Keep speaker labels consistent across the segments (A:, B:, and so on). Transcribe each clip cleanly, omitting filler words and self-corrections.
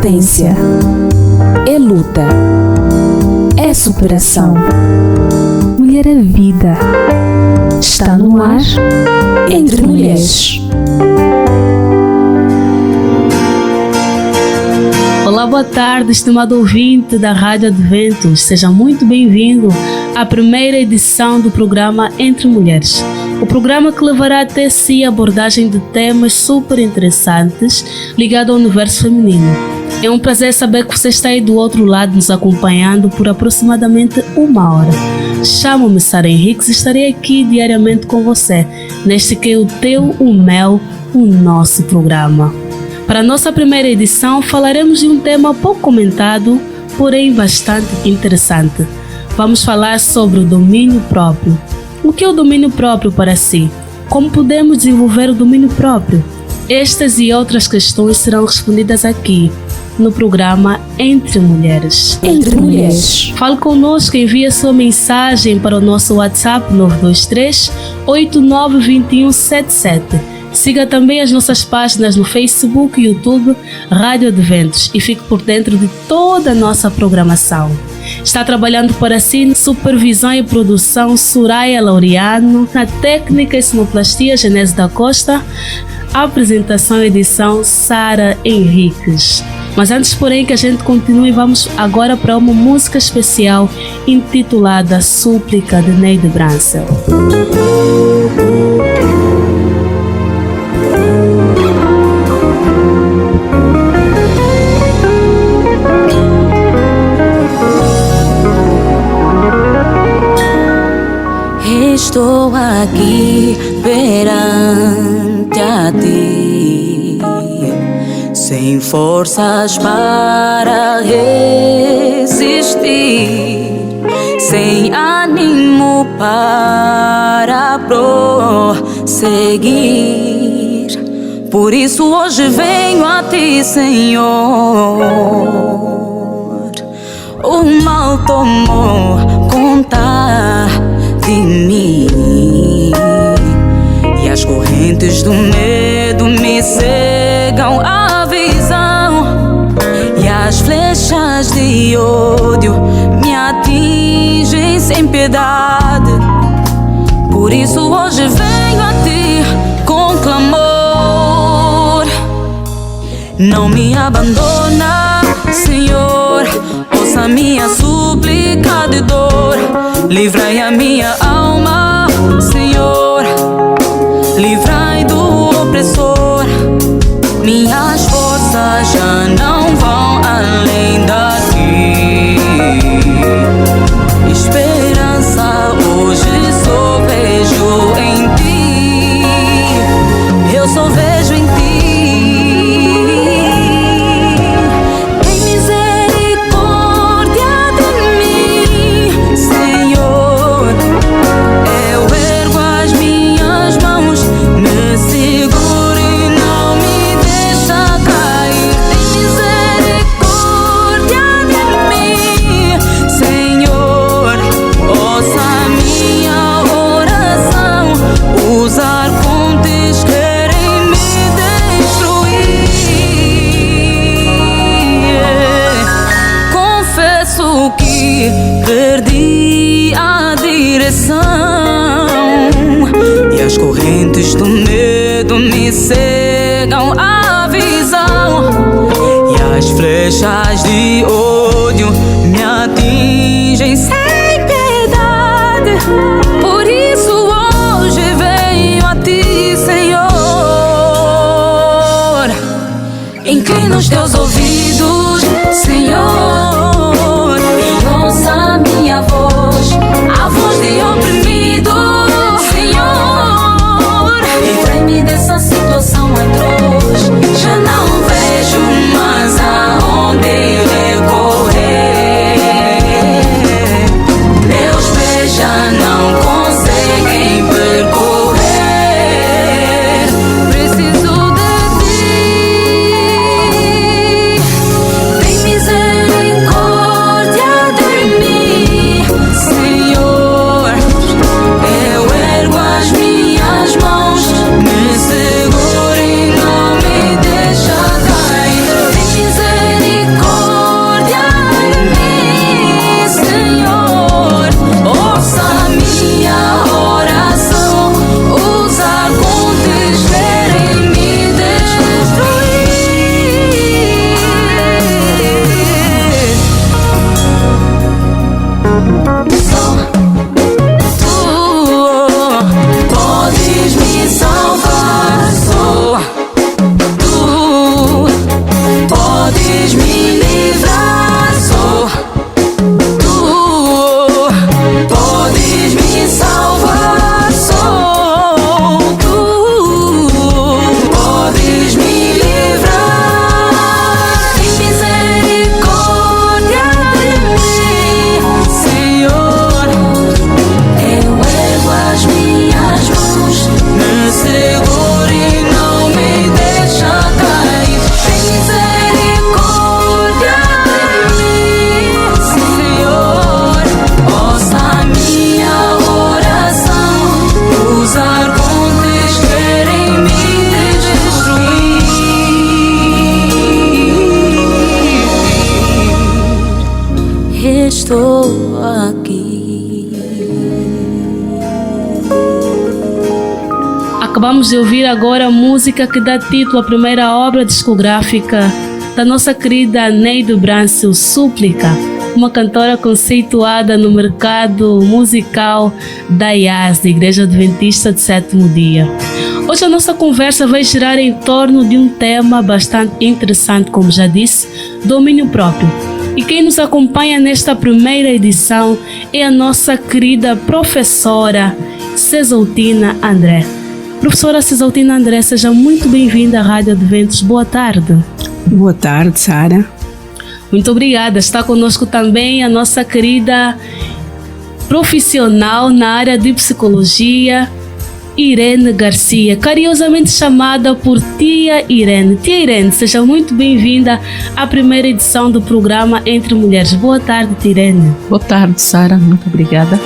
A: resistência, é luta, é superação. Mulher é vida. Está no ar Entre Mulheres.
B: Olá, boa tarde, estimado ouvinte da Rádio Adventos. Seja muito bem-vindo à primeira edição do programa Entre Mulheres. O programa que levará até si a abordagem de temas super interessantes ligados ao universo feminino. É um prazer saber que você está aí do outro lado nos acompanhando por aproximadamente 1 hora. Chamo-me Sara Henriques e estarei aqui diariamente com você, neste que é o teu, o meu, o nosso programa. Para a nossa primeira edição, falaremos de um tema pouco comentado, porém bastante interessante. Vamos falar sobre o domínio próprio. O que é o domínio próprio para si? Como podemos desenvolver o domínio próprio? Estas e outras questões serão respondidas aqui, no programa Entre Mulheres.
A: Entre Mulheres.
B: Fale conosco, envie sua mensagem para o nosso WhatsApp 923 892177. Siga também as nossas páginas no Facebook e YouTube Rádio Adventos e fique por dentro de toda a nossa programação. Está trabalhando para si supervisão e produção Soraya Laureano, na técnica e sonoplastia Genésio da Costa, apresentação e edição Sara Henriques. Mas antes, porém, que a gente continue, vamos agora para uma música especial intitulada Súplica de Neide Bransel.
C: Estou aqui perante a ti, sem forças para resistir, sem ânimo para prosseguir. Por isso hoje venho a ti, Senhor. O mal tomou conta de mim e as correntes do medo me cegam a visão, e as flechas de ódio me atingem sem piedade. Por isso hoje venho a ti com clamor. Não me abandona, Senhor, ouça minha súplica de dor. Livrai a minha alma, Senhor, livrai do opressor. Minhas forças já não vão além daqui. Esperança hoje só vejo em ti. Eu só vejo em ti. Perdi a direção e as correntes do medo me cegam a visão, e as flechas de ódio me atingem sem piedade. Por isso hoje venho a ti, Senhor. Inclina os teus ouvidos, Senhor, e ouça minha voz, a voz de oprimido, Senhor. Livrai-me dessa situação atroz. Já não vejo mais aonde recorrer. Meus pés já não conseguem percorrer. Preciso de ti.
B: Acabamos de ouvir agora a música que dá título à primeira obra discográfica da nossa querida Neide Brâncio, Súplica, uma cantora conceituada no mercado musical da IAS, da Igreja Adventista do Sétimo Dia. Hoje a nossa conversa vai girar em torno de um tema bastante interessante, como já disse, domínio próprio. E quem nos acompanha nesta primeira edição é a nossa querida professora Cesaltina André. Professora Cesaltina André, seja muito bem-vinda à Rádio Adventos. Boa tarde.
D: Boa tarde, Sara.
B: Muito obrigada. Está conosco também a nossa querida profissional na área de psicologia, Irene Garcia, carinhosamente chamada por Tia Irene. Tia Irene, seja muito bem-vinda à primeira edição do programa Entre Mulheres. Boa tarde, Tia Irene.
D: Boa tarde, Sara. Muito obrigada.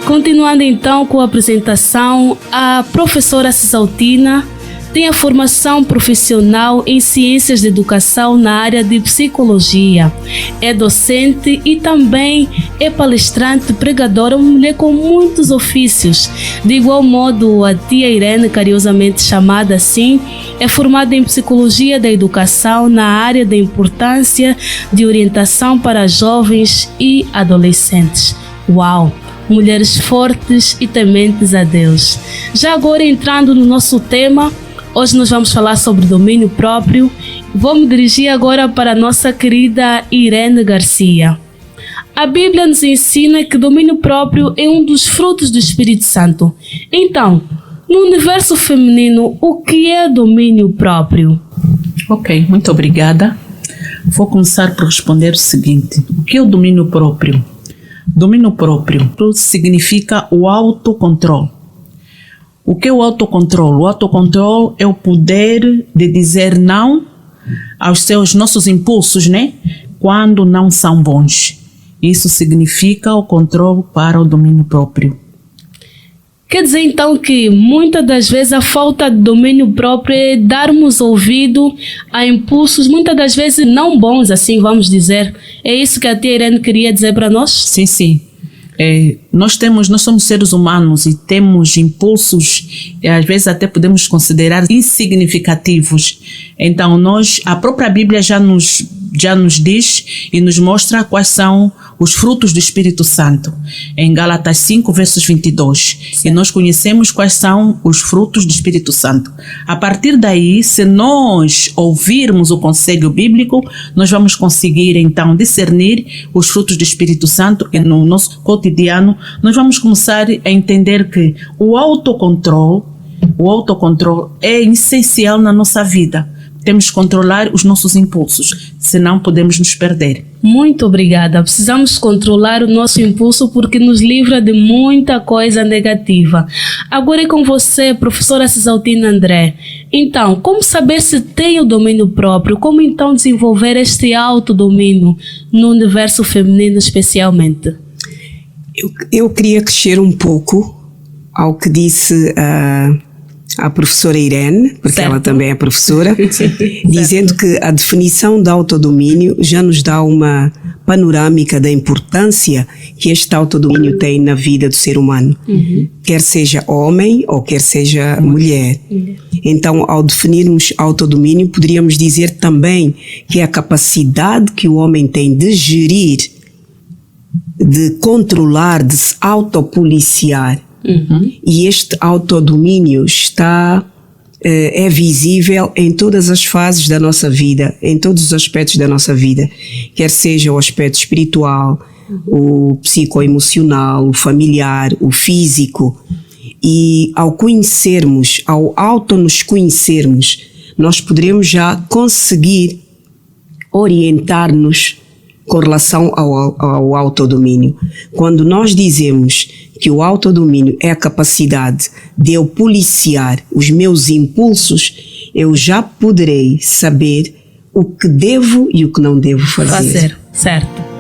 B: Continuando então com a apresentação, a professora Cesaltina tem a formação profissional em Ciências de Educação na área de Psicologia. É docente e também é palestrante, pregadora, uma mulher com muitos ofícios. De igual modo, a Tia Irene, carinhosamente chamada assim, é formada em Psicologia da Educação na área da importância de orientação para jovens e adolescentes. Uau! Mulheres fortes e tementes a Deus. Já agora entrando no nosso tema, hoje nós vamos falar sobre domínio próprio. Vou me dirigir agora para a nossa querida Irene Garcia. A Bíblia nos ensina que domínio próprio é um dos frutos do Espírito Santo. Então, no universo feminino, o que é domínio próprio?
D: Ok, muito obrigada. Vou começar por responder o seguinte. O que é o domínio próprio? Domínio próprio significa o autocontrole. O que é o autocontrole? O autocontrole é o poder de dizer não aos nossos impulsos, né? Quando não são bons. Isso significa o controle para o domínio próprio.
B: Quer dizer então que muitas das vezes a falta de domínio próprio é darmos ouvido a impulsos, muitas das vezes não bons, assim vamos dizer. É isso que a Tia Irene queria dizer para nós?
D: Sim. Nós somos seres humanos e temos impulsos, e às vezes até podemos considerar insignificativos. Então a própria Bíblia já nos diz e nos mostra quais são os frutos do Espírito Santo. Em Gálatas 5, versos 22. Certo. E nós conhecemos quais são os frutos do Espírito Santo. A partir daí, se nós ouvirmos o conselho bíblico, nós vamos conseguir então discernir os frutos do Espírito Santo e no nosso cotidiano nós vamos começar a entender que o autocontrole é essencial na nossa vida. Temos que controlar os nossos impulsos, senão podemos nos perder.
B: Muito obrigada. Precisamos controlar o nosso impulso porque nos livra de muita coisa negativa. Agora é com você, professora Cesaltina André. Então, como saber se tem o domínio próprio? Como então desenvolver este autodomínio no universo feminino especialmente?
E: Eu queria crescer um pouco ao que disse a professora Irene, porque certo. Ela também é professora, dizendo que a definição de autodomínio já nos dá uma panorâmica da importância que este autodomínio tem na vida do ser humano, quer seja homem ou quer seja mulher. Então, ao definirmos autodomínio, poderíamos dizer também que é a capacidade que o homem tem de gerir, de controlar, de se autopoliciar. E este autodomínio é visível em todas as fases da nossa vida, em todos os aspectos da nossa vida, quer seja o aspecto espiritual, o psicoemocional, o familiar, o físico. E ao nos conhecermos, nós poderemos já conseguir orientar-nos com relação ao autodomínio. Quando nós dizemos que o autodomínio é a capacidade de eu policiar os meus impulsos, eu já poderei saber o que devo e o que não devo fazer.
B: Certo.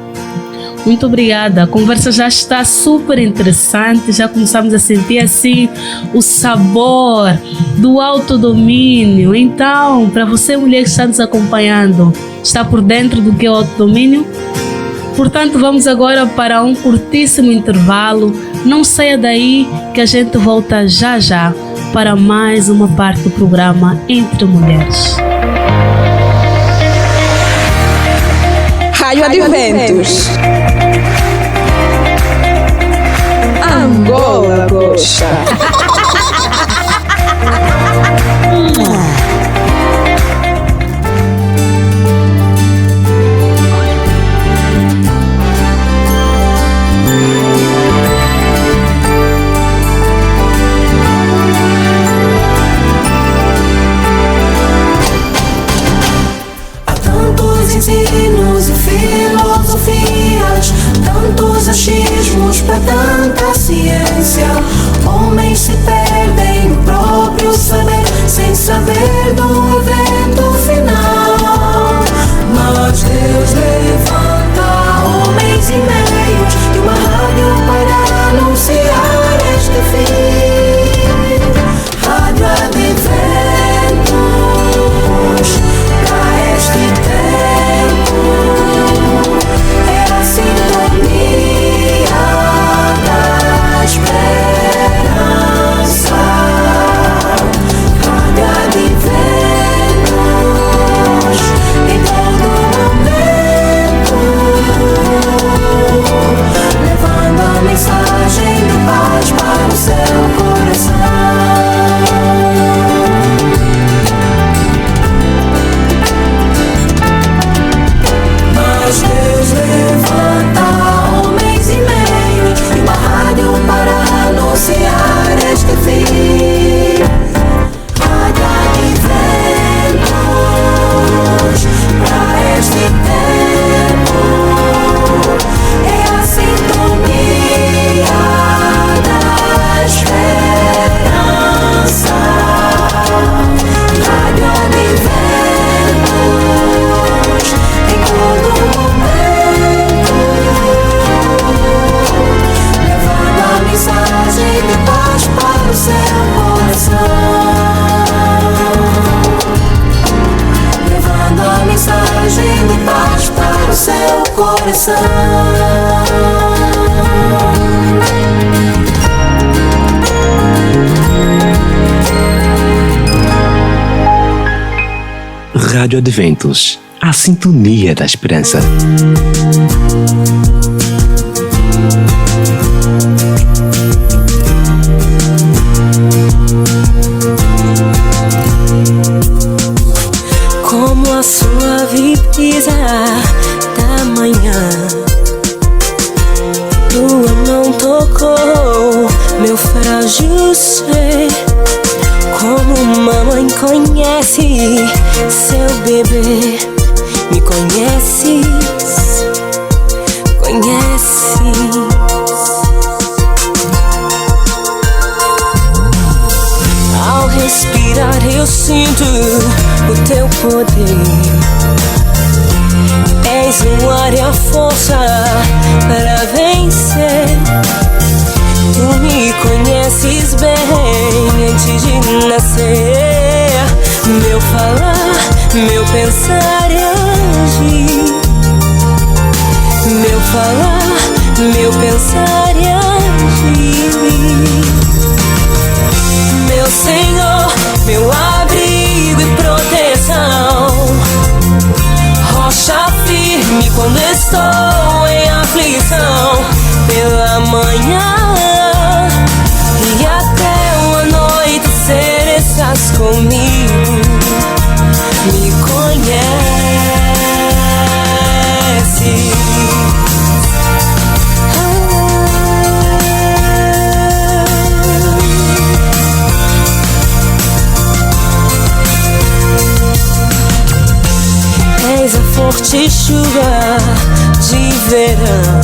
B: Muito obrigada. A conversa já está super interessante. Já começamos a sentir assim o sabor do autodomínio. Então, para você, mulher que está nos acompanhando, está por dentro do que é o autodomínio? Portanto, vamos agora para um curtíssimo intervalo. Não saia daí que a gente volta já já para mais uma parte do programa Entre Mulheres.
F: Rádio Adventos. Angola gosta.
G: Ensinos e filosofias, tantos achismos para tanta ciência. Homens se perdem no próprio saber, sem saber do evento final. Mas Deus levanta homens e meios e uma rádio para anunciar este fim. Rádio Adventos, para este tempo. É a sintonia da esperança. Rádio Adventos, em todo momento, levando a mensagem de paz para o seu coração. Deus levanta homens e meios e uma rádio para anunciar este fim. Rádio Adventos, para este tempo. É a sintonia da esperança. Rádio Adventos, em todo momento, levando a mensagem de paz para o seu coração. Levando a mensagem de paz para o seu coração.
H: Rádio Adventos, a sintonia da esperança.
C: Como a suave brisa da manhã, tua mão tocou meu frágil ser. Como uma mãe conhece seu bebê, me conheces, conheces. Ao respirar eu sinto o teu poder. És o ar e a força para vencer. Tu me conheces bem antes de nascer. Meu falar, meu pensar e agir. Meu falar, meu pensar e agir. Meu Senhor, meu abrigo e proteção. Rocha firme quando estou em aflição. Pela manhã e até o anoitecer estás comigo. Me conheces. És a forte chuva de verão.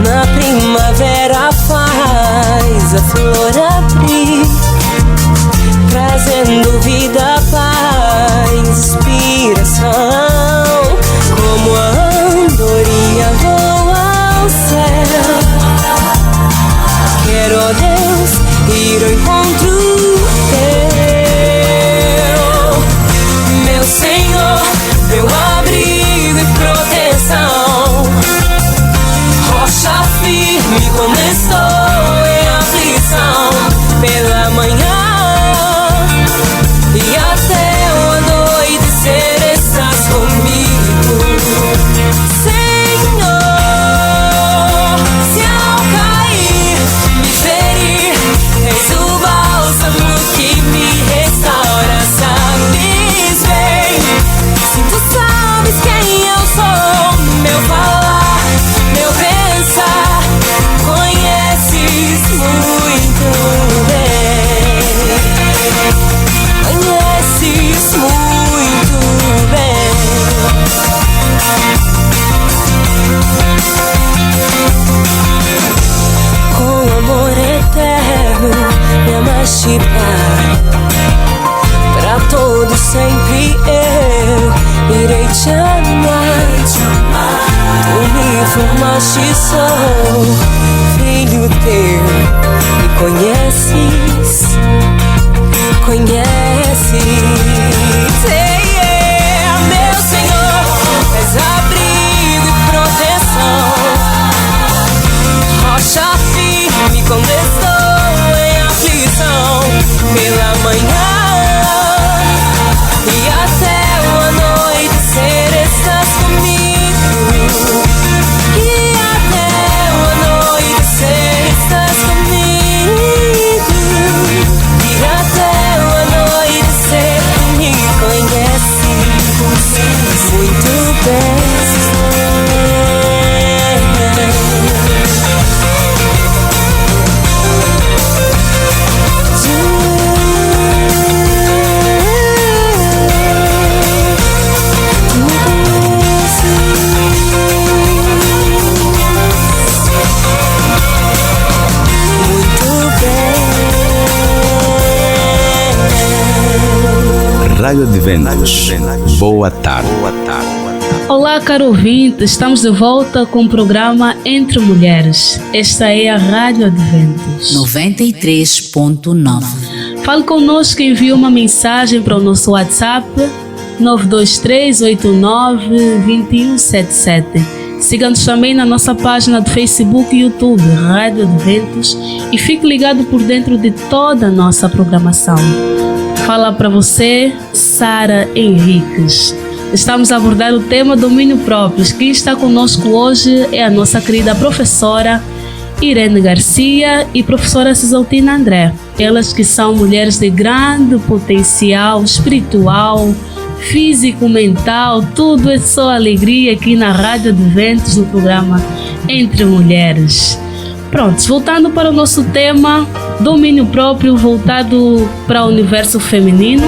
C: Na primavera faz a flor abrir, trazendo vida, paz, inspiração. Como a andorinha voa ao céu, quero, ó Deus, ir ao encontro teu. Meu Senhor, meu abrigo e proteção. Rocha firme quando estou em aflição. Pela manhã hoje sou filho teu e conheces. Meu Senhor, és abrigo e proteção, rocha firme quando estou em aflição. Pela manhã e até o anoitecer estás comigo, e até o anoitecer estás comigo, e até o anoitecer me conheces muito bem.
H: Rádio Adventos. Boa tarde.
B: Olá, caro ouvinte, estamos de volta com o programa Entre Mulheres. Esta é a Rádio Adventos
I: 93.9.
B: Fale conosco e envie uma mensagem para o nosso WhatsApp 923892177. Siga-nos também na nossa página do Facebook e YouTube, Rádio Adventos, e fique ligado por dentro de toda a nossa programação. Fala para você, Sara Henriques. Estamos a abordar o tema domínio próprio. Quem está conosco hoje é a nossa querida professora Irene Garcia e professora Cisaltina André. Elas que são mulheres de grande potencial espiritual, físico, mental, tudo é só alegria aqui na Rádio Adventos, no programa Entre Mulheres. Pronto, voltando para o nosso tema, domínio próprio voltado para o universo feminino.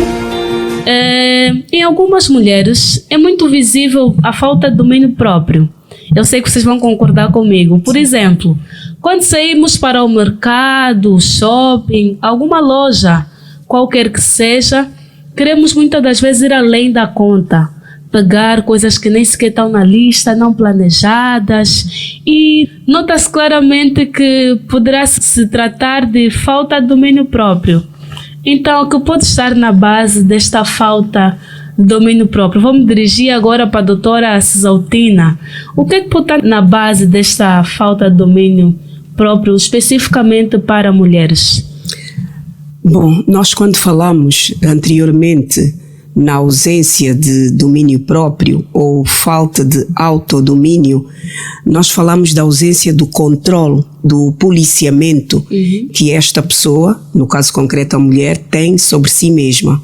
B: Em algumas mulheres é muito visível a falta de domínio próprio. Eu sei que vocês vão concordar comigo. Por exemplo, quando saímos para o mercado, shopping, alguma loja, qualquer que seja, queremos muitas das vezes ir além da conta, pegar coisas que nem sequer estão na lista, não planejadas, e nota-se claramente que poderá se tratar de falta de domínio próprio. Então, o que pode estar na base desta falta de domínio próprio? Vou me dirigir agora para a doutora Cisaltina. O que pode estar na base desta falta de domínio próprio, especificamente para mulheres?
E: Bom, nós quando falamos anteriormente na ausência de domínio próprio ou falta de autodomínio, nós falamos da ausência do controle, do policiamento que esta pessoa, no caso concreto a mulher, tem sobre si mesma.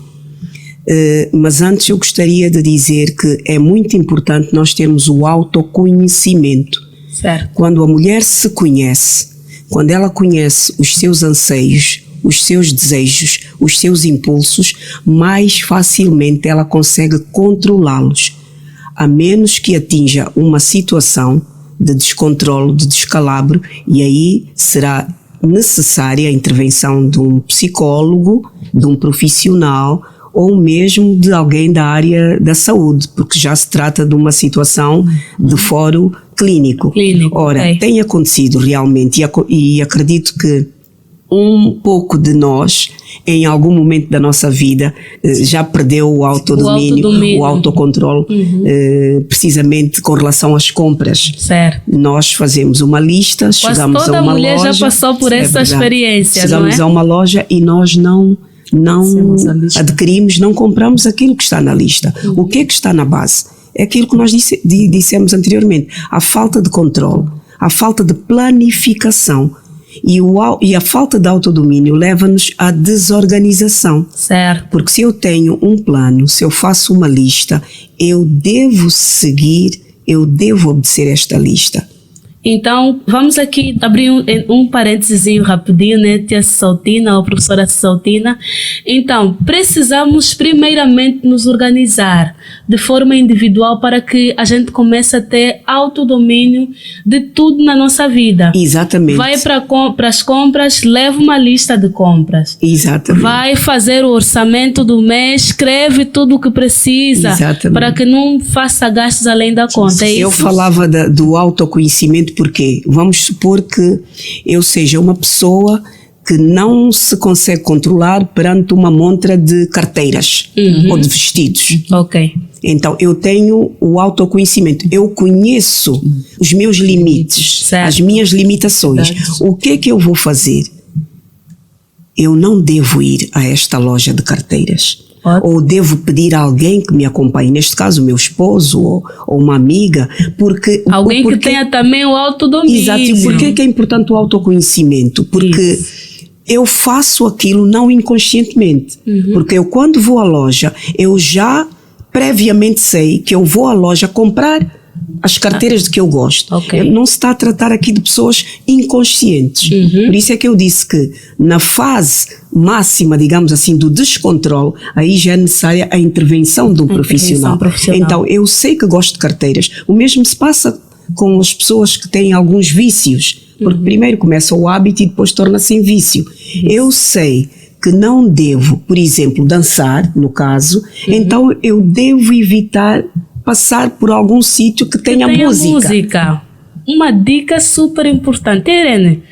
E: Mas antes eu gostaria de dizer que é muito importante nós termos o autoconhecimento.
B: Certo.
E: Quando a mulher se conhece, quando ela conhece os seus anseios, os seus desejos, os seus impulsos, mais facilmente ela consegue controlá-los, a menos que atinja uma situação de descontrole, de descalabro, e aí será necessária a intervenção de um psicólogo, de um profissional ou mesmo de alguém da área da saúde, porque já se trata de uma situação de fórum clínico. Ora, tem acontecido realmente, e acredito que um pouco de nós, em algum momento da nossa vida, já perdeu o autodomínio, o autocontrole, precisamente com relação às compras.
B: Certo.
E: Nós fazemos uma lista, chegamos a uma loja...
B: Toda mulher já passou por essa experiência,
E: chegamos
B: não é?
E: a uma loja e nós não adquirimos, não compramos aquilo que está na lista. O que é que está na base? É aquilo que nós dissemos anteriormente, a falta de controle, a falta de planificação. E a falta de autodomínio leva-nos à desorganização.
B: Certo.
E: Porque se eu tenho um plano, se eu faço uma lista, eu devo seguir, eu devo obedecer esta lista.
B: Então, vamos aqui abrir um parênteses rapidinho, né, tia Cisaltina ou professora Cisaltina. Então, precisamos primeiramente nos organizar de forma individual para que a gente comece a ter autodomínio de tudo na nossa vida.
E: Exatamente.
B: Vai para as compras, leva uma lista de compras.
E: Exatamente.
B: Vai fazer o orçamento do mês, escreve tudo o que precisa.
E: Exatamente.
B: Para que não faça gastos além da conta. É
E: Eu
B: isso?
E: falava do autoconhecimento porque vamos supor que eu seja uma pessoa que não se consegue controlar perante uma montra de carteiras ou de vestidos.
B: Ok.
E: Então, eu tenho o autoconhecimento. Eu conheço os meus limites,
B: Certo.
E: as minhas limitações.
B: Certo.
E: O que é que eu vou fazer? Eu não devo ir a esta loja de carteiras. Ou devo pedir a alguém que me acompanhe, neste caso o meu esposo ou uma amiga, porque...
B: Alguém que tenha também o autodomínio.
E: Exato. E por que é importante o autoconhecimento? Porque eu faço aquilo não inconscientemente. Porque eu, quando vou à loja, eu já previamente sei que eu vou à loja comprar as carteiras de que eu gosto.
B: Ok.
E: Não se está a tratar aqui de pessoas inconscientes. Por isso é que eu disse que na fase máxima, digamos assim, do descontrole, aí já é necessária a intervenção de um profissional. Então, eu sei que gosto de carteiras. O mesmo se passa com as pessoas que têm alguns vícios. Porque primeiro começa o hábito e depois torna-se em vício. Eu sei que não devo, por exemplo, dançar, no caso, então eu devo evitar passar por algum sítio que tenha música.
B: Uma dica super importante. Irene,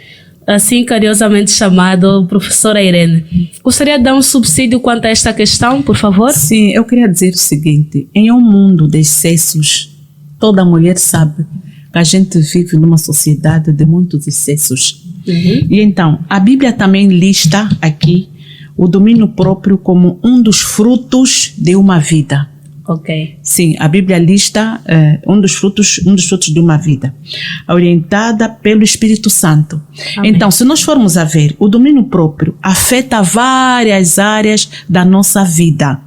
B: assim carinhosamente chamado professora Irene, gostaria de dar um subsídio quanto a esta questão, por favor?
D: Sim, eu queria dizer o seguinte: em um mundo de excessos, toda mulher sabe que a gente vive numa sociedade de muitos excessos. E então, a Bíblia também lista aqui o domínio próprio como um dos frutos de uma vida.
B: Ok.
D: Sim, a Bíblia lista um dos frutos de uma vida, orientada pelo Espírito Santo.
B: Amém.
D: Então, se nós formos a ver, o domínio próprio afeta várias áreas da nossa vida,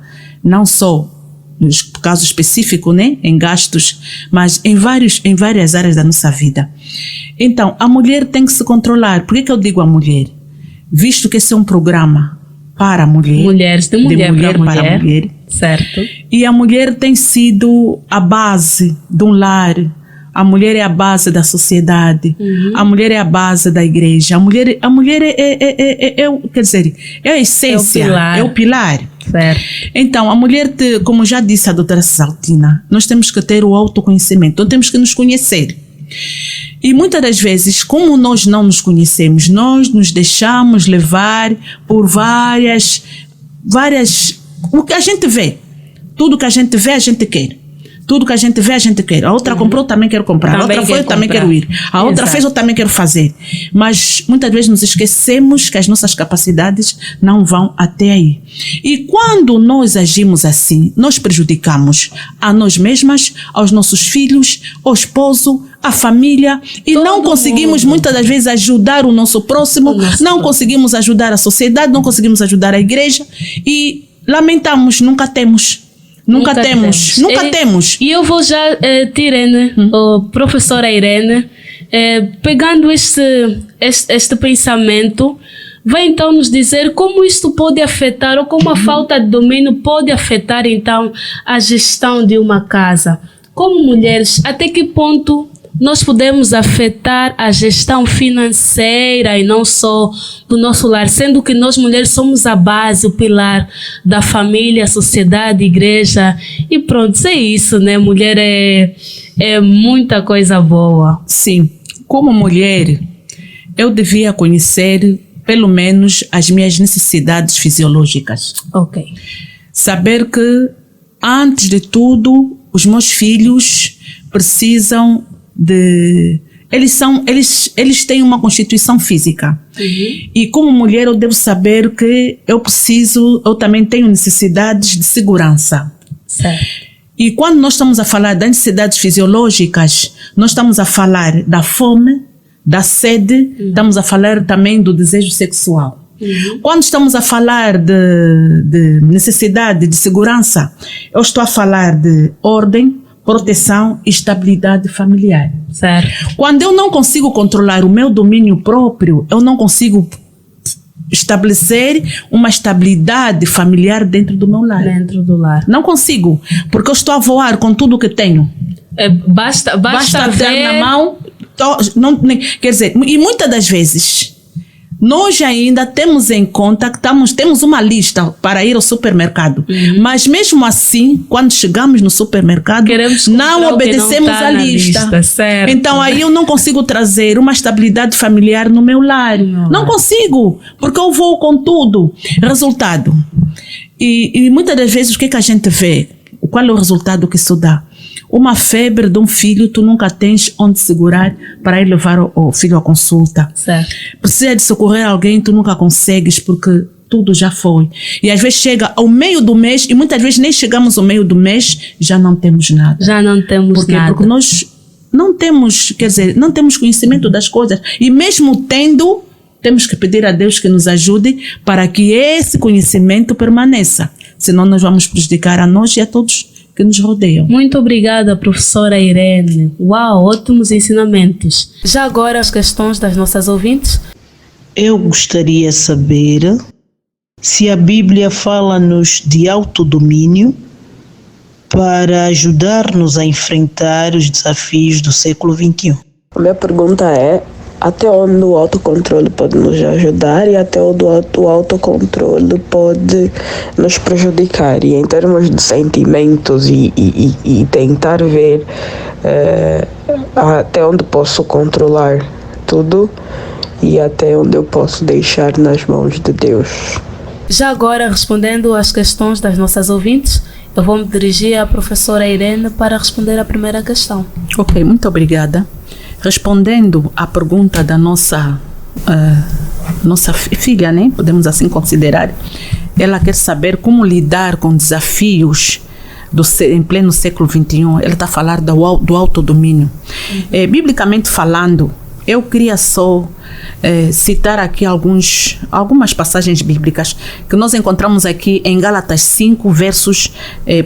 D: não só no caso específico, né, em gastos, mas em várias áreas da nossa vida. Então, a mulher tem que se controlar. Por que eu digo a mulher? Visto que esse é um programa para a mulher,
B: mulheres, de mulher para mulher. Certo.
D: E a mulher tem sido a base de um lar. A mulher é a base da sociedade. A mulher é a base da igreja. A mulher quer dizer, é a essência, é o pilar.
B: Certo.
D: Então, a mulher, como já disse a doutora Saltina, nós temos que ter o autoconhecimento, então temos que nos conhecer. E muitas das vezes, como nós não nos conhecemos, nós nos deixamos levar por várias, o que a gente vê. Tudo que a gente vê, a gente quer. Tudo que a gente vê, a gente quer. A outra comprou, também quero comprar. A outra foi, eu também quero ir. A outra fez, eu também quero fazer. Mas muitas vezes nos esquecemos que as nossas capacidades não vão até aí. E quando nós agimos assim, nós prejudicamos a nós mesmas, aos nossos filhos, ao esposo, à família, e não conseguimos muitas das vezes ajudar o nosso próximo, não conseguimos ajudar a sociedade, não conseguimos ajudar a igreja e lamentamos, nunca temos. Nunca temos.
B: E eu vou já, Irene, professora Irene, pegando este pensamento, vai então nos dizer como isto pode afetar, ou como a falta de domínio pode afetar então a gestão de uma casa. Como mulheres, até que ponto nós podemos afetar a gestão financeira e não só do nosso lar, sendo que nós mulheres somos a base, o pilar da família, sociedade, igreja e pronto, é isso, né? Mulher é muita coisa boa.
D: Sim, como mulher, eu devia conhecer pelo menos as minhas necessidades fisiológicas.
B: Ok.
D: Saber que, antes de tudo, os meus filhos precisam eles têm uma constituição física. E como mulher eu devo saber que eu também tenho necessidades de segurança.
B: Certo.
D: E quando nós estamos a falar das necessidades fisiológicas, nós estamos a falar da fome, da sede, estamos a falar também do desejo sexual. Quando estamos a falar de necessidade de segurança, eu estou a falar de ordem, proteção e estabilidade familiar.
B: Certo.
D: Quando eu não consigo controlar o meu domínio próprio, eu não consigo estabelecer uma estabilidade familiar dentro do meu lar.
B: Dentro do lar.
D: Não consigo, porque eu estou a voar com tudo o que tenho.
B: Basta
D: ter na mão. Quer dizer, e muitas das vezes nós ainda temos em conta que temos uma lista para ir ao supermercado. Mas mesmo assim, quando chegamos no supermercado, não obedecemos a lista.
B: Certo.
D: Então aí eu não consigo trazer uma estabilidade familiar no meu lar. Não consigo, porque eu vou com tudo. Resultado. E muitas das vezes o que a gente vê? Qual é o resultado que isso dá? Uma febre de um filho, tu nunca tens onde segurar para ir levar o filho à consulta.
B: Certo.
D: Precisa de socorrer alguém, tu nunca consegues porque tudo já foi. E às vezes chega ao meio do mês, e muitas vezes nem chegamos ao meio do mês, já não temos nada.
B: Já não temos nada.
D: Porque nós não temos, não temos conhecimento das coisas. E mesmo tendo, temos que pedir a Deus que nos ajude para que esse conhecimento permaneça. Senão nós vamos prejudicar a nós e a todos que nos rodeiam.
B: Muito obrigada, professora Irene. Uau, ótimos ensinamentos. Já agora as questões das nossas ouvintes.
J: Eu gostaria de saber se a Bíblia fala-nos de autodomínio para ajudar-nos a enfrentar os desafios do século XXI.
F: A minha pergunta é: até onde o autocontrole pode nos ajudar e até onde o autocontrole pode nos prejudicar? E em termos de sentimentos e tentar ver até onde posso controlar tudo e até onde eu posso deixar nas mãos de Deus.
B: Já agora, respondendo às questões das nossas ouvintes, eu vou me dirigir à professora Irene para responder a primeira questão.
D: Ok, muito obrigada. Respondendo à pergunta da nossa filha, né? Podemos assim considerar, ela quer saber como lidar com desafios em pleno século XXI. Ela está a falar do autodomínio. Biblicamente falando, eu queria só citar aqui algumas passagens bíblicas que nós encontramos aqui em Gálatas 5, versos,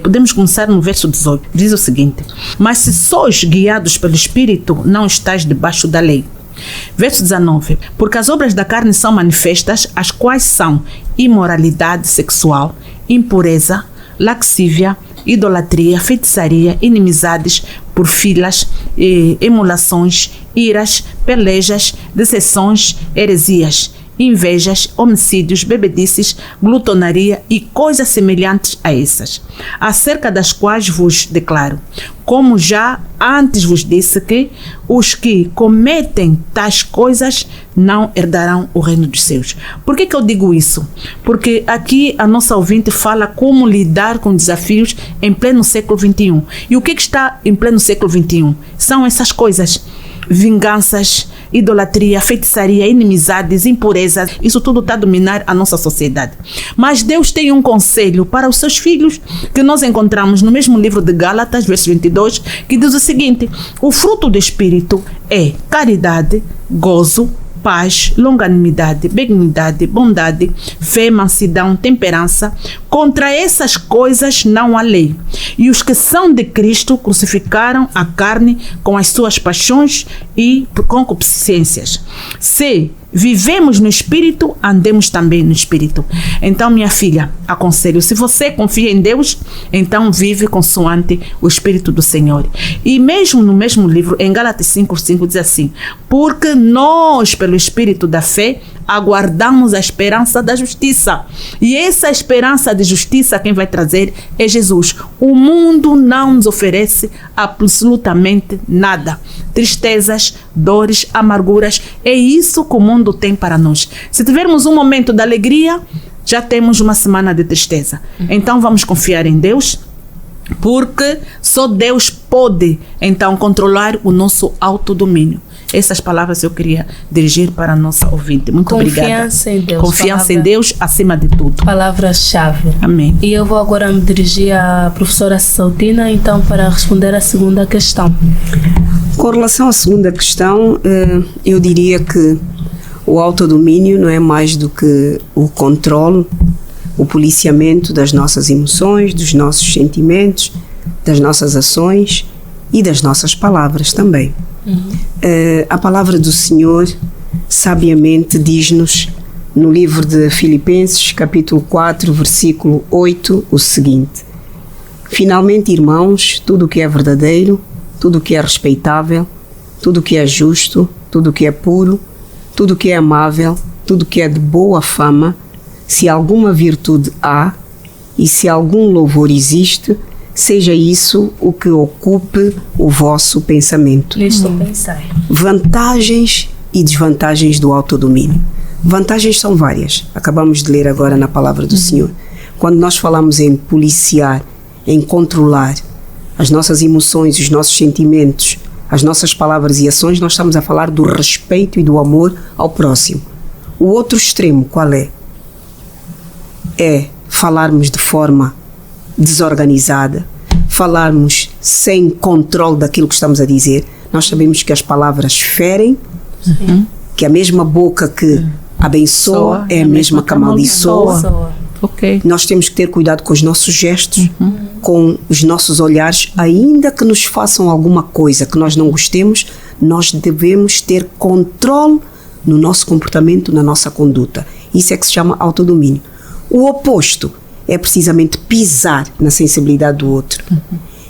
D: podemos começar no verso 18. Diz o seguinte: mas se sois guiados pelo Espírito, não estáis debaixo da lei. Verso 19: porque as obras da carne são manifestas, as quais são imoralidade sexual, impureza, laxívia, idolatria, feitiçaria, inimizades, porfilas, emulações, iras, pelejas, dissensões, heresias, invejas, homicídios, bebedices, glutonaria e coisas semelhantes a essas, acerca das quais vos declaro, como já antes vos disse, que os que cometem tais coisas não herdarão o reino dos céus. Por que eu digo isso? Porque aqui a nossa ouvinte fala como lidar com desafios em pleno século XXI. E o que está em pleno século XXI? São essas coisas: vinganças, idolatria, feitiçaria, inimizades, impurezas. Isso tudo está a dominar a nossa sociedade. Mas Deus tem um conselho para os seus filhos que nós encontramos no mesmo livro de Gálatas, verso 22, que diz o seguinte: o fruto do Espírito é caridade, gozo, paz, longanimidade, benignidade, bondade, fé, mansidão, temperança. Contra essas coisas não há lei. E os que são de Cristo crucificaram a carne com as suas paixões e concupiscências. Se vivemos no Espírito, andemos também no Espírito. Então, minha filha, aconselho, se você confia em Deus, então vive consoante o Espírito do Senhor. E mesmo no mesmo livro, em Gálatas 5:5, diz assim: porque nós, pelo Espírito da fé, aguardamos a esperança da justiça. E essa esperança de justiça, quem vai trazer é Jesus. O mundo não nos oferece absolutamente nada. Tristezas, dores, amarguras, é isso que o mundo tem para nós. Se tivermos um momento de alegria, já temos uma semana de tristeza. Então vamos confiar em Deus, porque só Deus pode então controlar o nosso autodomínio. Essas palavras eu queria dirigir para a nossa ouvinte. Muito obrigada.
B: Confiança em Deus.
D: Confiança em Deus acima de tudo.
B: Palavra-chave.
D: Amém.
B: E eu vou agora me dirigir à professora Saltina, então, para responder a segunda questão.
E: Com relação à segunda questão, eu diria que o autodomínio não é mais do que o controle, o policiamento das nossas emoções, dos nossos sentimentos, das nossas ações e das nossas palavras também. A palavra do Senhor sabiamente diz-nos no livro de Filipenses, capítulo 4, versículo 8, o seguinte: finalmente, irmãos, tudo o que é verdadeiro, tudo o que é respeitável, tudo o que é justo, tudo o que é puro, tudo o que é amável, tudo o que é de boa fama, se alguma virtude há e se algum louvor existe, seja isso o que ocupe o vosso pensamento.
B: Nisto pensai.
E: Vantagens e desvantagens do autodomínio. Vantagens são várias. Acabamos de ler agora na palavra do Senhor. Quando nós falamos em policiar, em controlar as nossas emoções, os nossos sentimentos, as nossas palavras e ações, nós estamos a falar do respeito e do amor ao próximo. O outro extremo, qual é? É falarmos de forma desorganizada, falarmos sem controle daquilo que estamos a dizer. Nós sabemos que as palavras ferem, que a mesma boca que abençoa é a mesma que amaldiçoa.
D: Ok.
E: Nós temos que ter cuidado com os nossos gestos, com os nossos olhares, ainda que nos façam alguma coisa que nós não gostemos, nós devemos ter controle no nosso comportamento, na nossa conduta. Isso é que se chama autodomínio. O oposto é precisamente pisar na sensibilidade do outro.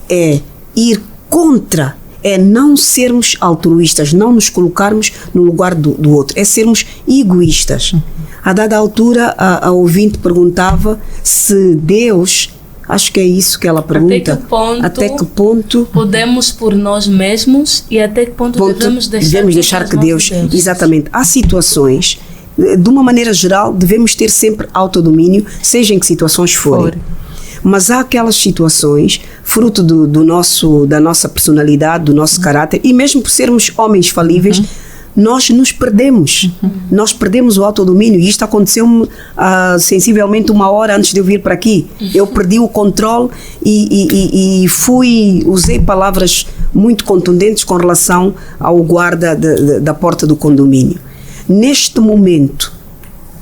E: É ir contra, é não sermos altruístas, não nos colocarmos no lugar do outro, é sermos egoístas. A dada altura, a ouvinte perguntava se Deus, acho que é isso que ela pergunta, até que ponto
B: podemos por nós mesmos e até que ponto devemos deixar que Deus.
E: Exatamente. Há situações, de uma maneira geral, devemos ter sempre autodomínio, seja em que situações forem. Mas há aquelas situações, fruto da nossa personalidade, do nosso caráter, e mesmo por sermos homens falíveis, nós nos perdemos. Nós perdemos o autodomínio, e isto aconteceu-me sensivelmente 1 hora antes de eu vir para aqui. Eu perdi o controle e usei palavras muito contundentes com relação ao guarda da porta do condomínio. Neste momento,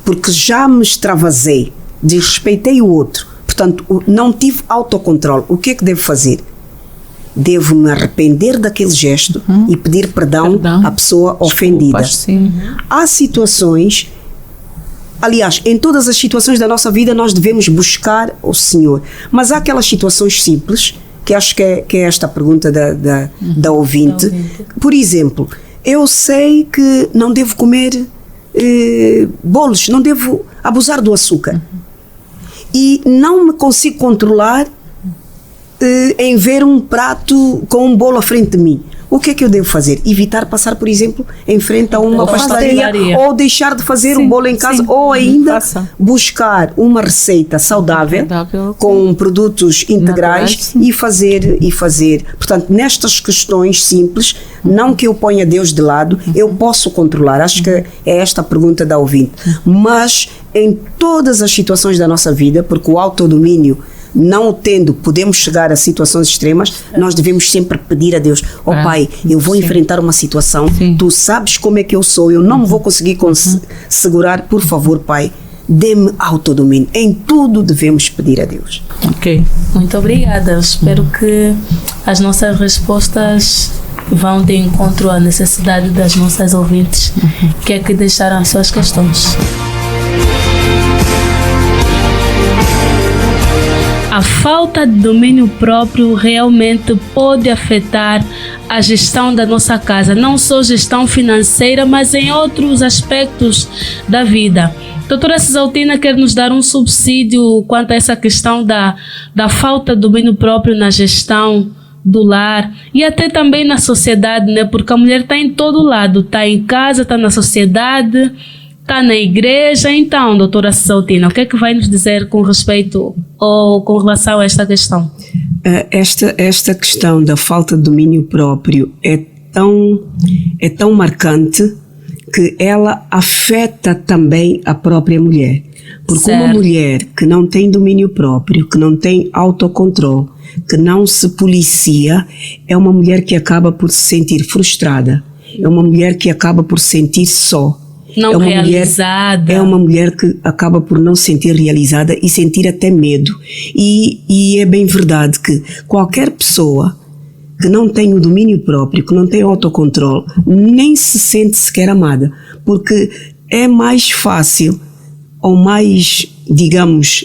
E: porque já me extravasei, desrespeitei o outro, portanto, não tive autocontrole, o que é que devo fazer? Devo me arrepender daquele gesto e pedir perdão à pessoa ofendida. Há situações, aliás, em todas as situações da nossa vida nós devemos buscar o Senhor, mas há aquelas situações simples, que acho que é esta a pergunta da ouvinte. Por exemplo, eu sei que não devo comer bolos, não devo abusar do açúcar. E não me consigo controlar em ver um prato com um bolo à frente de mim. O que é que eu devo fazer? Evitar passar, por exemplo, em frente a uma pastelaria, ou deixar de fazer um bolo em casa, ou ainda buscar uma receita saudável com produtos integrais e fazer. Portanto, nestas questões simples, não que eu ponha Deus de lado, eu posso controlar. Acho que é esta a pergunta da ouvinte. Mas em todas as situações da nossa vida, porque o autodomínio, não o tendo, podemos chegar a situações extremas, nós devemos sempre pedir a Deus: ó Pai, eu vou enfrentar uma situação, tu sabes como é que eu sou, eu não me vou conseguir segurar, por favor, Pai, dê-me autodomínio. Em tudo devemos pedir a Deus.
B: Ok. Muito obrigada. Eu espero que as nossas respostas vão de encontro à necessidade das nossas ouvintes que aqui deixaram as suas questões. A falta de domínio próprio realmente pode afetar a gestão da nossa casa, não só gestão financeira, mas em outros aspectos da vida. Doutora Cisaltina quer nos dar um subsídio quanto a essa questão da falta de domínio próprio na gestão do lar e até também na sociedade, né? Porque a mulher está em todo lado, está em casa, está na sociedade, está na igreja. Então, doutora Cisaltina, o que é que vai nos dizer com respeito ou com relação a esta questão?
E: Esta questão da falta de domínio próprio é tão marcante que ela afeta também a própria mulher. Porque uma mulher que não tem domínio próprio, que não tem autocontrole, que não se policia, é uma mulher que acaba por se sentir frustrada, é uma mulher que acaba por se sentir só.
B: Não realizada.
E: É uma mulher que acaba por não se sentir realizada e sentir até medo. E é bem verdade que qualquer pessoa que não tem o domínio próprio, que não tem autocontrole, nem se sente sequer amada. Porque é mais fácil ou mais, digamos,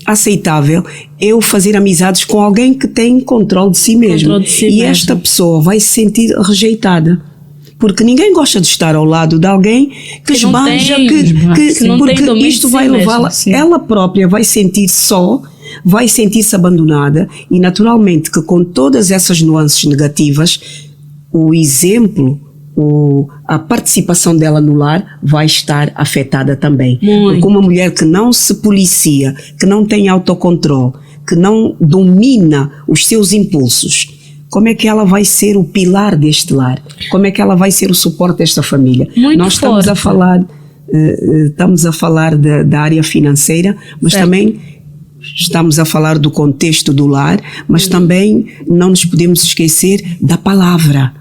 E: aceitável eu fazer amizades com alguém que tem controle de si mesmo. E esta pessoa vai se sentir rejeitada. Porque ninguém gosta de estar ao lado de alguém que esbanja, porque isto vai levá-la, ela própria vai sentir só, vai sentir-se abandonada, e naturalmente que com todas essas nuances negativas, o exemplo, a participação dela no lar vai estar afetada também. Porque uma mulher que não se policia, que não tem autocontrole, que não domina os seus impulsos, como é que ela vai ser o pilar deste lar? Como é que ela vai ser o suporte desta família? Nós estamos a falar da área financeira, mas também estamos a falar do contexto do lar, mas também não nos podemos esquecer da palavra.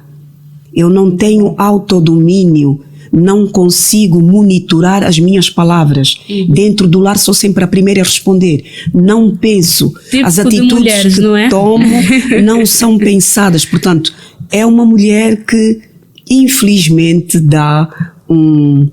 E: Eu não tenho autodomínio, não consigo monitorar as minhas palavras. Dentro do lar sou sempre a primeira a responder. Não penso. As atitudes que tomo não são pensadas. Portanto, é uma mulher que infelizmente dá um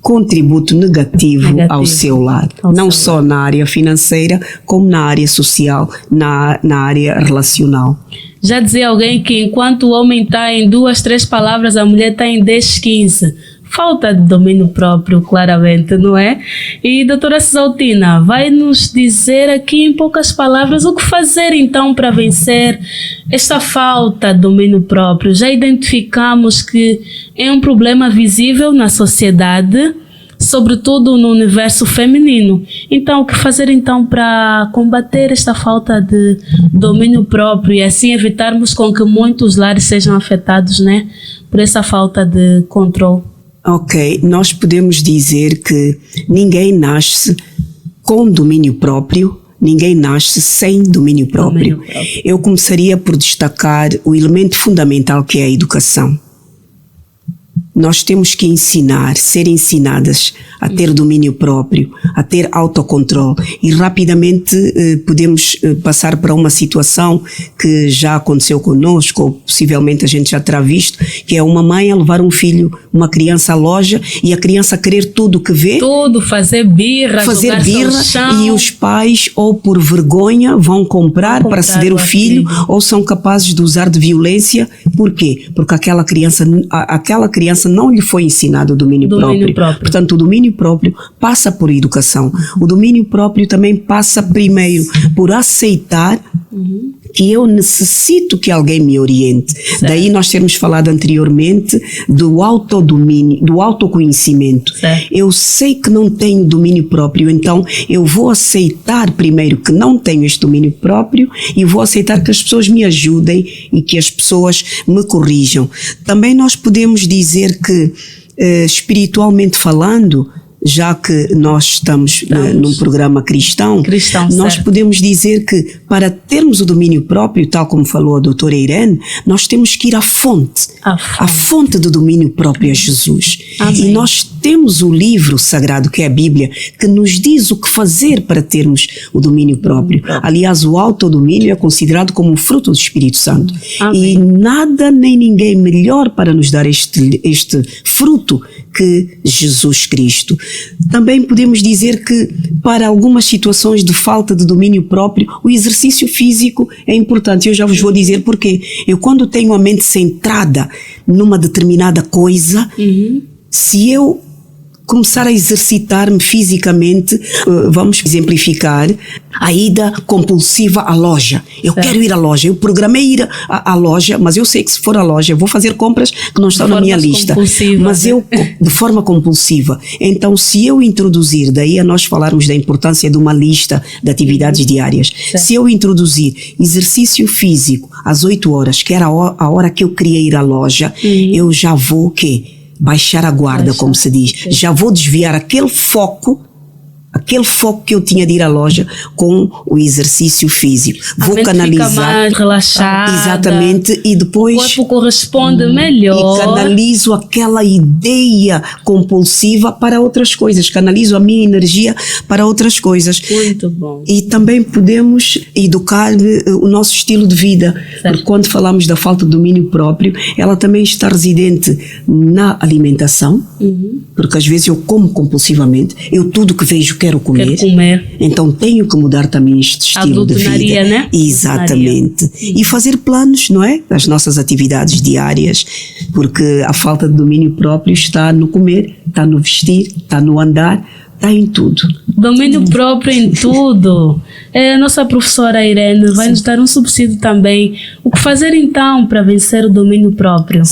E: contributo negativo ao seu lar. Não só na área financeira, como na área social, na área relacional.
B: Já dizia alguém que enquanto o homem está em 2, 3 palavras, a mulher está em 10, 15. Falta de domínio próprio, claramente, não é? E doutora Cisaltina, vai nos dizer aqui em poucas palavras o que fazer então para vencer esta falta de domínio próprio. Já identificamos que é um problema visível na sociedade, sobretudo no universo feminino. Então, o que fazer então para combater esta falta de domínio próprio e assim evitarmos com que muitos lares sejam afetados, né, por essa falta de controle?
E: Ok, nós podemos dizer que ninguém nasce com domínio próprio, ninguém nasce sem domínio próprio. Eu começaria por destacar o elemento fundamental que é a educação. Nós temos que ensinar, ser ensinadas a ter domínio próprio, a ter autocontrole, e rapidamente podemos passar para uma situação que já aconteceu conosco, ou possivelmente a gente já terá visto, que é uma mãe a levar um filho, uma criança à loja, e a criança querer tudo que vê.
B: Tudo, fazer birra,
E: e os pais, ou por vergonha, vão comprar para ceder o filho, ou são capazes de usar de violência. Por quê? Porque aquela criança não lhe foi ensinado o domínio próprio. Portanto, o domínio próprio passa por educação. O domínio próprio também passa primeiro por aceitar que eu necessito que alguém me oriente. Certo. Daí nós termos falado anteriormente do autodomínio, do autoconhecimento. Certo. Eu sei que não tenho domínio próprio, então eu vou aceitar primeiro que não tenho este domínio próprio e vou aceitar que as pessoas me ajudem e que as pessoas me corrijam. Também nós podemos dizer que, espiritualmente falando, já que nós estamos num programa cristão, nós certo. Podemos dizer que para termos o domínio próprio, tal como falou a doutora Irene, nós temos que ir à fonte. A fonte do domínio próprio é Jesus. Amém. E nós temos o livro sagrado, que é a Bíblia, que nos diz o que fazer para termos o domínio próprio. Aliás, o autodomínio é considerado como um fruto do Espírito Santo. Amém. E nada nem ninguém melhor para nos dar este fruto que Jesus Cristo. Também podemos dizer que para algumas situações de falta de domínio próprio, o exercício físico é importante. Eu já vos vou dizer porquê. Eu, quando tenho a mente centrada numa determinada coisa, se eu começar a exercitar-me fisicamente, vamos exemplificar, a ida compulsiva à loja. Eu quero ir à loja, eu programei ir à loja, mas eu sei que se for à loja eu vou fazer compras que não estão na minha lista. Mas eu, de forma compulsiva. Então, se eu introduzir, daí a nós falarmos da importância de uma lista de atividades diárias, se eu introduzir exercício físico às 8 horas, que era a hora que eu queria ir à loja, eu já vou o quê? Baixar a guarda, como se diz. Já vou desviar aquele foco aquele foco que eu tinha de ir à loja com o exercício físico. Vou canalizar.
B: Fica mais relaxada.
E: Exatamente. E depois...
B: O corpo corresponde melhor.
E: E canalizo aquela ideia compulsiva para outras coisas. Canalizo a minha energia para outras coisas.
B: Muito bom.
E: E também podemos educar o nosso estilo de vida.
B: Certo.
E: Porque quando falamos da falta de domínio próprio, ela também está residente na alimentação. Porque às vezes eu como compulsivamente. Eu tudo que vejo quero comer. Então tenho que mudar também este estilo de vida.
B: Né?
E: Exatamente. E fazer planos, não é? Das nossas atividades diárias. Porque a falta de domínio próprio está no comer, está no vestir, está no andar, está em tudo.
B: Domínio próprio em tudo. A nossa professora Irene vai nos dar um subsídio também. O que fazer então para vencer o domínio próprio?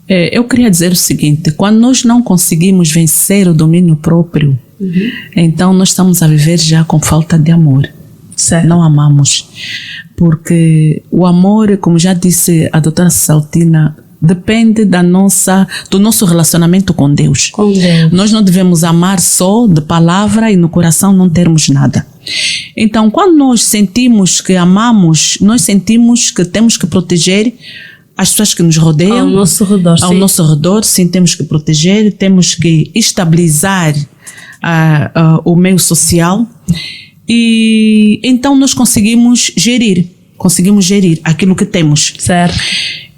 D: Eu queria dizer o seguinte: quando nós não conseguimos vencer o domínio próprio, então nós estamos a viver já com falta de amor.
B: Certo.
D: Não amamos. Porque o amor, como já disse a doutora Saltina, depende do nosso relacionamento com Deus. Nós não devemos amar só de palavra e no coração não termos nada. Então, quando nós sentimos que amamos, nós sentimos que temos que proteger as pessoas que nos rodeiam.
B: Ao nosso redor,
D: ao nosso redor, sim, temos que proteger, temos que estabilizar o meio social. E então nós conseguimos gerir aquilo que temos.
B: Certo.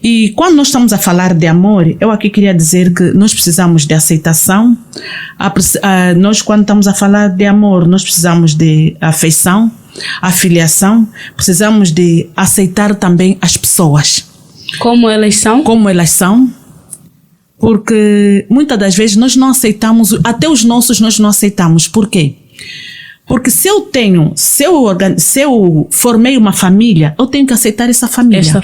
D: E quando nós estamos a falar de amor, eu aqui queria dizer que nós precisamos de aceitação. Nós, quando estamos a falar de amor, nós precisamos de afeição, afiliação, precisamos de aceitar também as pessoas.
B: Como elas são?
D: Como elas são. Porque muitas das vezes nós não aceitamos, até os nossos nós não aceitamos. Por quê? Porque se eu formei uma família, eu tenho que aceitar essa família.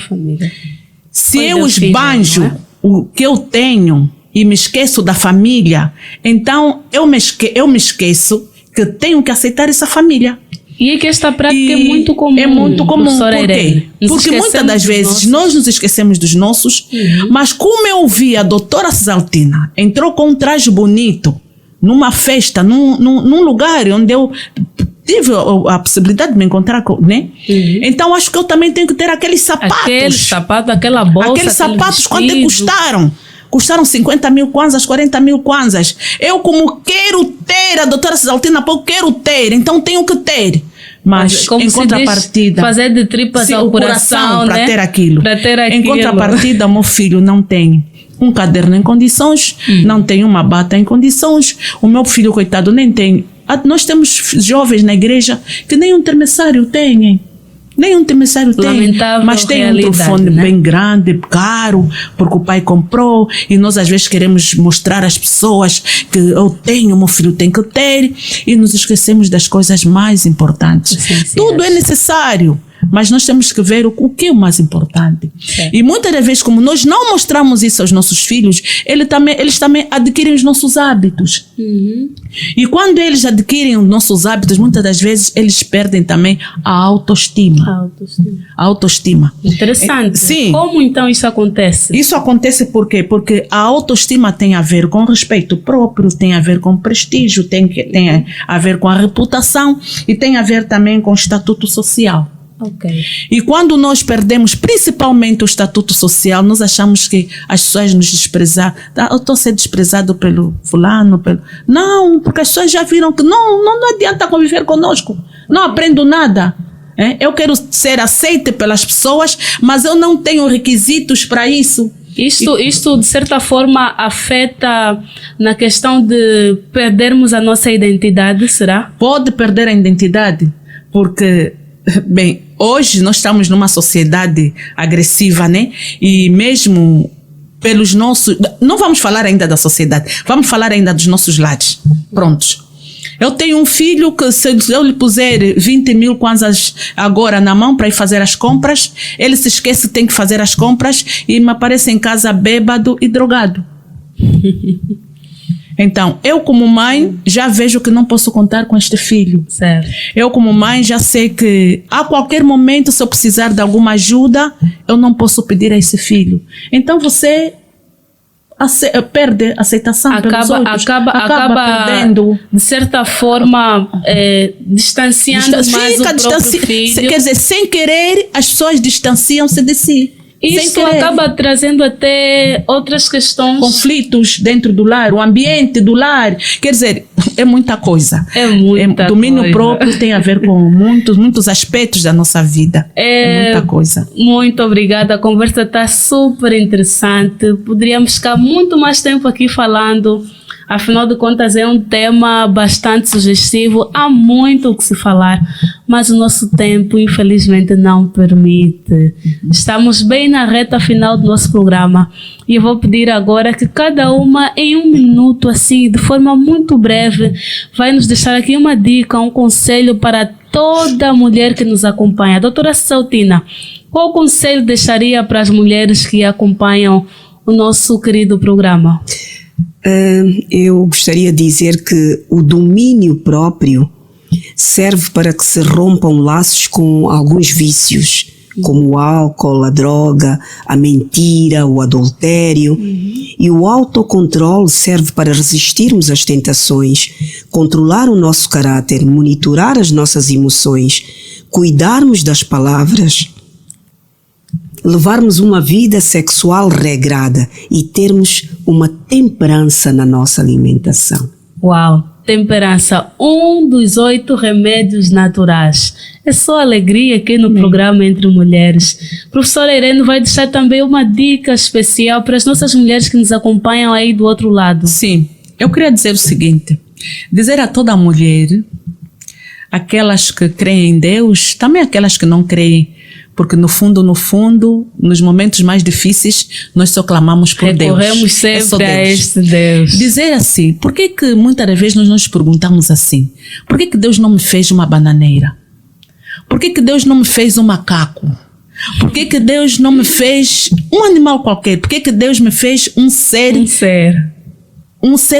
D: Se eu esbanjo o que eu tenho e me esqueço da família, então eu me esqueço que tenho que aceitar essa família.
B: E é que esta prática é muito comum.
D: É muito comum. Por quê? Porque muitas das vezes nós nos esquecemos dos nossos, mas como eu vi a doutora Saltina entrou com um traje bonito numa festa, num lugar onde eu tive a possibilidade de me encontrar com, né? Então acho que eu também tenho que ter aqueles sapatos.
B: Aquela bolsa.
D: Aqueles sapatos, quanto é que custaram? Custaram 50 mil kwanzas, 40 mil kwanzas. Eu, como quero ter, a doutora Saltina, eu quero ter, então tenho que ter. Mas
B: como
D: em contrapartida,
B: fazer de tripas ao coração,
D: para
B: né?
D: ter aquilo. Em contrapartida, meu filho não tem um caderno em condições, não tem uma bata em condições. O meu filho, coitado, nem tem. Nós temos jovens na igreja que nem um termissário têm. Mas tem um telefone, né? Bem grande, caro, porque o pai comprou, e nós às vezes queremos mostrar às pessoas que eu tenho, meu filho tem que ter, e nos esquecemos das coisas mais importantes. Tudo é necessário, mas nós temos que ver o que é o mais importante. E muitas das vezes, como nós não mostramos isso aos nossos filhos, eles também adquirem os nossos hábitos. E quando eles adquirem os nossos hábitos, muitas das vezes eles perdem também a autoestima.
B: Interessante.
D: Sim.
B: Como então isso acontece?
D: Isso acontece por quê? Porque a autoestima tem a ver com respeito próprio, tem a ver com prestígio, tem a ver com a reputação e tem a ver também com o estatuto social. E quando nós perdemos principalmente o estatuto social, nós achamos que as pessoas nos desprezam. Eu estou a ser desprezado pelo fulano. Não, porque as pessoas já viram que não adianta conviver conosco. Não aprendo nada. Eu quero ser aceita pelas pessoas, mas eu não tenho requisitos para isso.
B: Isto de certa forma afeta na questão de perdermos a nossa identidade, será?
D: Pode perder a identidade, porque... Bem, hoje nós estamos numa sociedade agressiva, né? E mesmo pelos nossos... Não vamos falar ainda da sociedade, vamos falar ainda dos nossos lares. Prontos. Eu tenho um filho que, se eu lhe puser 20 mil kwanzas agora na mão para ir fazer as compras, ele se esquece que tem que fazer as compras e me aparece em casa bêbado e drogado. Então, eu como mãe já vejo que não posso contar com este filho.
B: Certo.
D: Eu como mãe já sei que a qualquer momento, se eu precisar de alguma ajuda, eu não posso pedir a esse filho. Então você perde aceitação pelos outros.
B: Acaba
D: perdendo.
B: De certa forma, distanciando mais o próprio filho.
D: Quer dizer, sem querer, as pessoas distanciam-se de si.
B: Isso acaba trazendo até outras questões.
D: Conflitos dentro do lar, o ambiente do lar. Quer dizer, é muita coisa. Domínio próprio tem a ver com muitos aspectos da nossa vida. É muita coisa.
B: Muito obrigada. A conversa está super interessante. Poderíamos ficar muito mais tempo aqui falando. Afinal de contas, é um tema bastante sugestivo. Há muito o que se falar, mas o nosso tempo, infelizmente, não permite. Estamos bem na reta final do nosso programa e eu vou pedir agora que cada uma, em 1 minuto, assim, de forma muito breve, vai nos deixar aqui uma dica, um conselho para toda mulher que nos acompanha. Doutora Cessaltina, qual conselho deixaria para as mulheres que acompanham o nosso querido programa?
E: Eu gostaria de dizer que o domínio próprio serve para que se rompam laços com alguns vícios, como o álcool, a droga, a mentira, o adultério. E o autocontrole serve para resistirmos às tentações, controlar o nosso caráter, monitorar as nossas emoções, cuidarmos das palavras, levarmos uma vida sexual regrada e termos uma temperança na nossa alimentação.
B: Uau! Temperança, um dos 8 remédios naturais. É só alegria aqui no programa Entre Mulheres. Professora Irene vai deixar também uma dica especial para as nossas mulheres que nos acompanham aí do outro lado.
D: Sim, eu queria dizer o seguinte, dizer a toda mulher, aquelas que creem em Deus, também aquelas que não creem, porque no fundo, nos momentos mais difíceis, nós só clamamos por Deus.
B: Recorremos sempre a este Deus.
D: Dizer assim, por que muitas das vezes nós nos perguntamos assim, por que Deus não me fez uma bananeira? Por que Deus não me fez um macaco? Por que Deus não me fez um animal qualquer? Por que Deus me fez um ser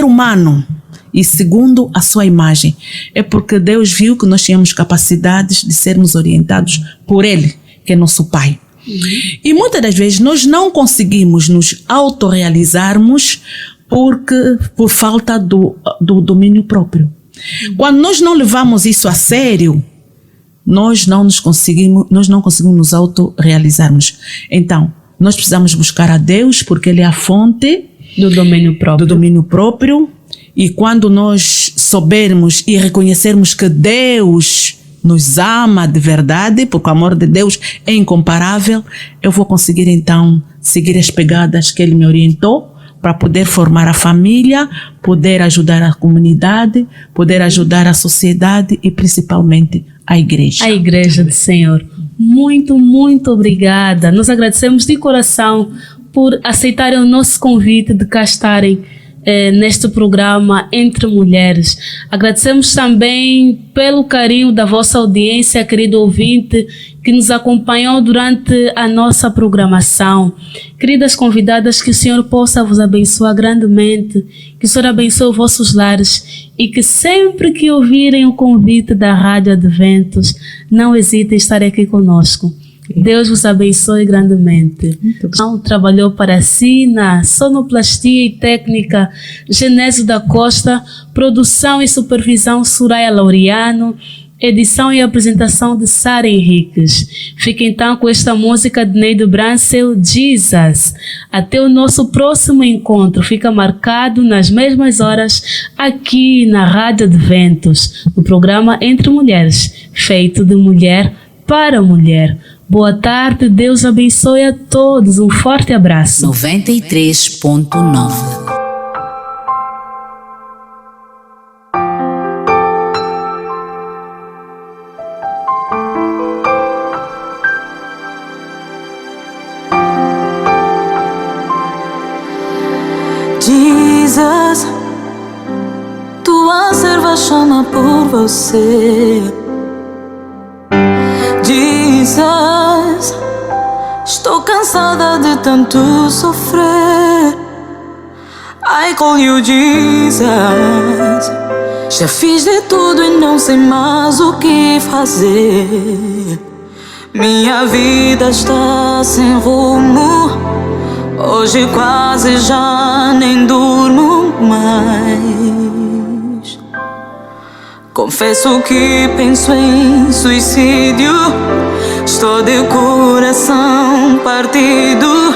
D: humano? E segundo a sua imagem. É porque Deus viu que nós tínhamos capacidades de sermos orientados por Ele, que é nosso Pai. E muitas das vezes nós não conseguimos nos autorrealizarmos por falta do domínio próprio. Quando nós não levamos isso a sério, nós não conseguimos nos autorrealizarmos. Então, nós precisamos buscar a Deus porque Ele é a fonte
B: do domínio próprio.
D: E quando nós soubermos e reconhecermos que Deus nos ama de verdade, porque o amor de Deus é incomparável, eu vou conseguir então seguir as pegadas que Ele me orientou para poder formar a família, poder ajudar a comunidade, poder ajudar a sociedade e principalmente a igreja.
B: A igreja do Senhor. Muito, muito obrigada. Nós agradecemos de coração por aceitarem o nosso convite de cá estarem neste programa Entre Mulheres. Agradecemos também pelo carinho da vossa audiência, querido ouvinte, que nos acompanhou durante a nossa programação. Queridas convidadas, que o Senhor possa vos abençoar grandemente, que o Senhor abençoe os vossos lares e que sempre que ouvirem o convite da Rádio Adventos, não hesitem em estar aqui conosco. Deus vos abençoe grandemente. Trabalhou para si na sonoplastia e técnica Genésio da Costa, produção e supervisão Soraya Laureano, edição e apresentação de Sara Henriques. Fique então com esta música de Neide Brancel, Jesus. Até o nosso próximo encontro. Fica marcado nas mesmas horas aqui na Rádio Adventos, no programa Entre Mulheres, feito de mulher para mulher. Boa tarde, Deus abençoe a todos. Um forte abraço.
I: 93.9.
C: Jesus, tua serva chama por você. Jesus, estou cansada de tanto sofrer. I call you Jesus. Já fiz de tudo e não sei mais o que fazer. Minha vida está sem rumo. Hoje quase já nem durmo mais. Confesso que penso em suicídio. Estou de coração partido.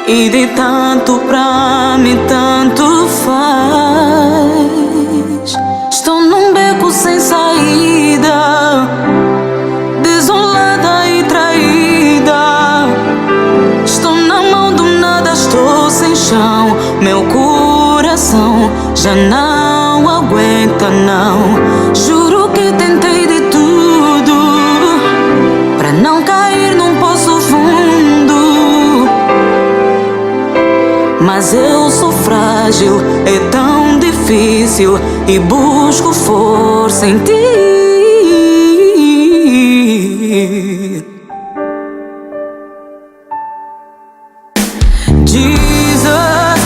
C: E de tanto pra mim tanto faz. Estou num beco sem saída, desolada e traída. Estou na mão do nada, estou sem chão. Meu coração já não aguenta não. Juro que tentei de tudo pra não cair num poço fundo. Mas eu sou frágil, é tão difícil e busco força em ti. Jesus,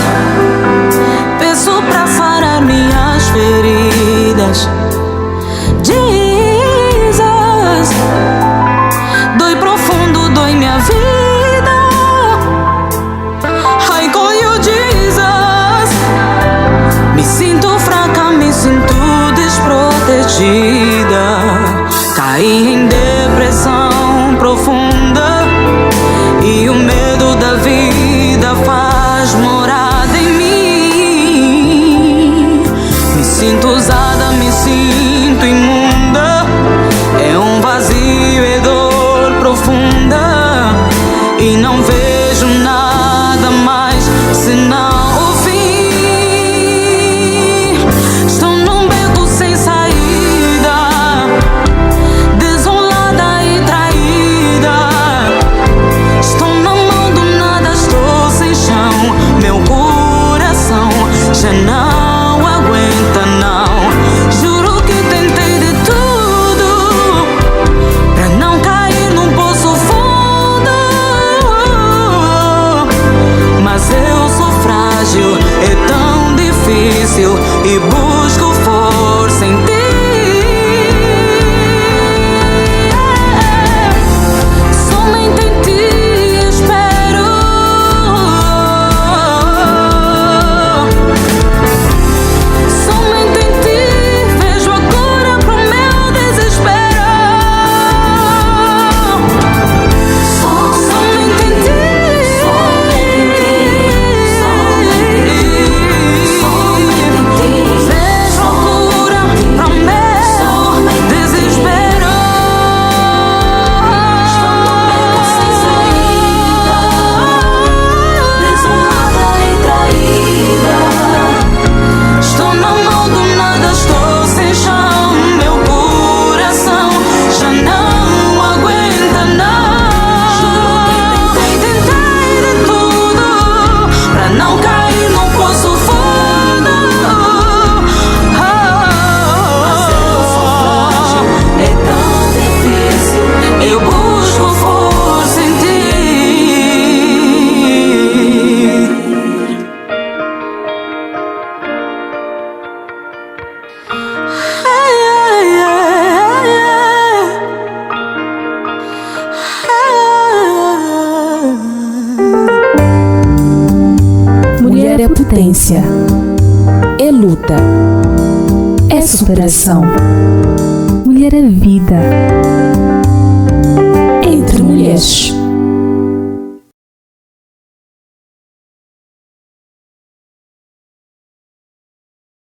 C: peço pra sarar minhas feridas. Jesus, dói profundo, dói minha vida. Me sinto fraca, me sinto desprotegida. Caí em depressão profunda e o medo da vida faz morada em mim. Me sinto usada, me sinto imunda. É um vazio, é dor profunda. E não vejo nada mais senão o fim. Já não aguenta não. Juro que tentei de tudo pra não cair num poço fundo. Mas eu sou frágil, é tão difícil e busco força em ti. Somente em ti espero.
A: Mulher é potência, é luta, é superação. Mulher é vida. Entre mulheres.